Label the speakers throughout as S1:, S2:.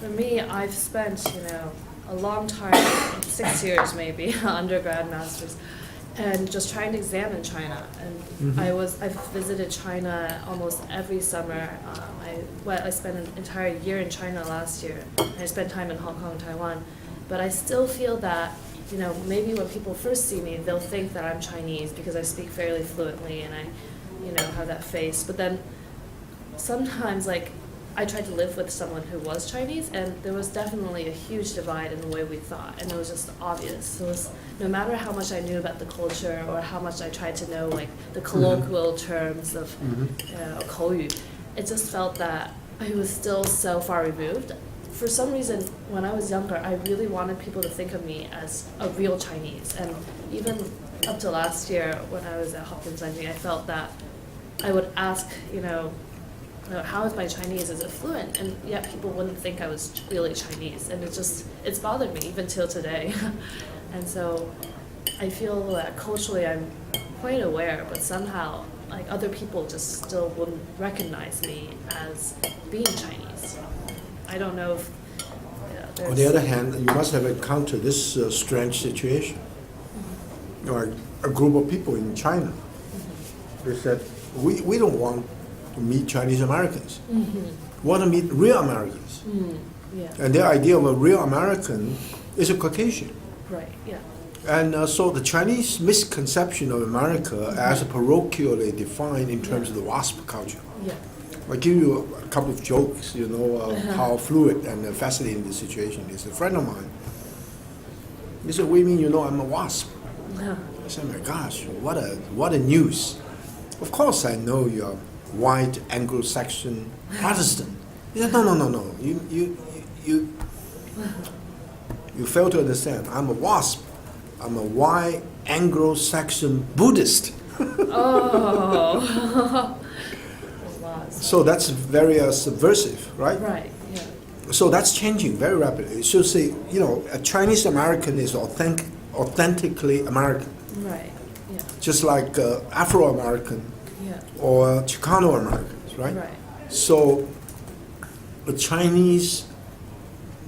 S1: For me, I've spent, a long time, 6 years maybe, undergrad, master's, and just trying to examine China. And I've visited China almost every summer. I spent an entire year in China last year. I spent time in Hong Kong, Taiwan. But I still feel that, maybe when people first see me, they'll think that I'm Chinese because I speak fairly fluently and I, have that face. But then sometimes, I tried to live with someone who was Chinese, and there was definitely a huge divide in the way we thought, and it was just obvious. So it was, no matter how much I knew about the culture or how much I tried to know, the colloquial terms of 口语, it just felt that I was still so far removed. For some reason, when I was younger, I really wanted people to think of me as a real Chinese, and even up to last year when I was at Hopkins, I felt that I would ask, how is my Chinese? Is it fluent? And yet people wouldn't think I was really Chinese. And it's bothered me even till today. And so I feel that culturally I'm quite aware, but somehow other people just still wouldn't recognize me as being Chinese. I don't know if
S2: on the other hand, you must have encountered this strange situation. A group of people in China, they said, we don't want to meet Chinese Americans. Want to meet real Americans. And their idea of a real American is a Caucasian.
S1: Right, yeah.
S2: And so the Chinese misconception of America as parochially defined in terms of the WASP culture.
S1: Yeah.
S2: I'll give you a couple of jokes, how fluid and fascinating the situation is. A friend of mine, he said, Weiming, I'm a WASP. I said, my gosh, what a news. Of course I know you're white Anglo-Saxon Protestant. He said, no. You fail to understand. I'm a WASP. I'm a white Anglo-Saxon Buddhist.
S1: Oh.
S2: So that's very subversive, right?
S1: Right, yeah.
S2: So that's changing very rapidly. So say, a Chinese American is authentically American.
S1: Right, yeah.
S2: Just like Afro-American or Chicano Americans, right?
S1: Right.
S2: So a Chinese,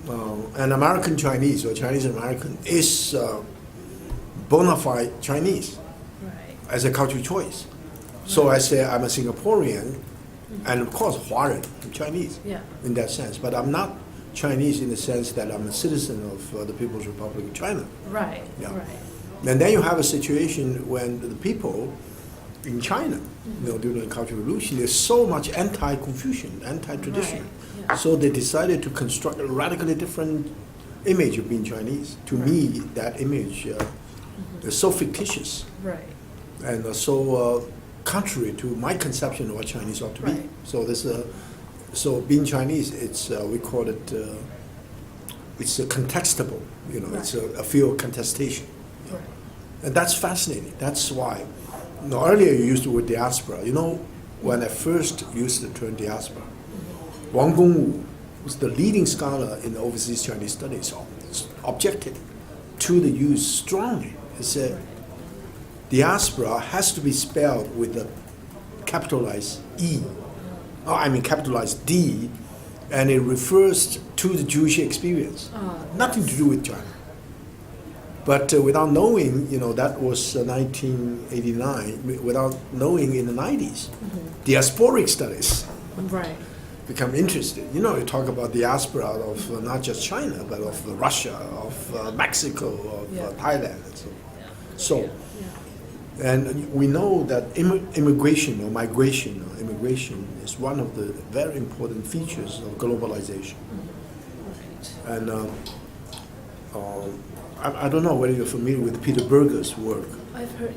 S2: an American Chinese or Chinese American is bona fide Chinese as a cultural choice. So I say I'm a Singaporean, and of course Huarren, I'm Chinese in that sense. But I'm not Chinese in the sense that I'm a citizen of the People's Republic of China.
S1: Right,
S2: yeah.
S1: right.
S2: And then you have a situation when the people in China, during the Cultural Revolution, there's so much anti-Confucian, anti-traditional.
S1: Right, yeah.
S2: So they decided to construct a radically different image of being Chinese. To me, that image is so fictitious.
S1: Right.
S2: And so contrary to my conception of what Chinese ought to be.
S1: Right.
S2: So so being Chinese, it's we call it it's a contestable. It's a field of contestation.
S1: Right.
S2: And that's fascinating. That's why. Earlier you used the word diaspora. When I first used the term diaspora, Wang Gongwu was the leading scholar in overseas Chinese studies, objected to the use strongly. He said, diaspora has to be spelled with a capitalized E. Capitalized D, and it refers to the Jewish experience. Nothing to do with China. But without knowing, that was 1989, without knowing in the 90s, diasporic studies become interested. You talk about diaspora of not just China, but of Russia, of Mexico, of Thailand, and so on. So, and we know that immigration or migration or immigration is one of the very important features of globalization. And I don't know whether you're familiar with Peter Berger's work.
S1: I've heard.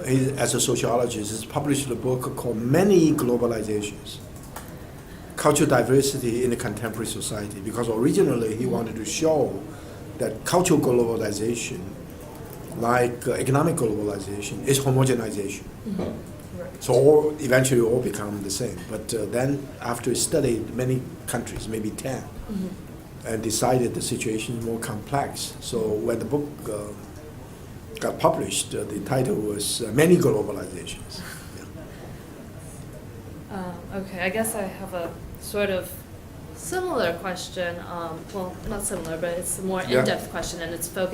S2: He, as a sociologist, has published a book called Many Globalizations, Cultural Diversity in a Contemporary Society, because originally he wanted to show that cultural globalization, like economic globalization, is homogenization. So eventually all become the same. But then after he studied many countries, maybe 10, and decided the situation is more complex. So when the book got published, the title was Many Globalizations.
S1: Okay, I guess I have a sort of Similar question, well, not similar, but it's a more
S2: Yeah.
S1: in-depth question, and it's focused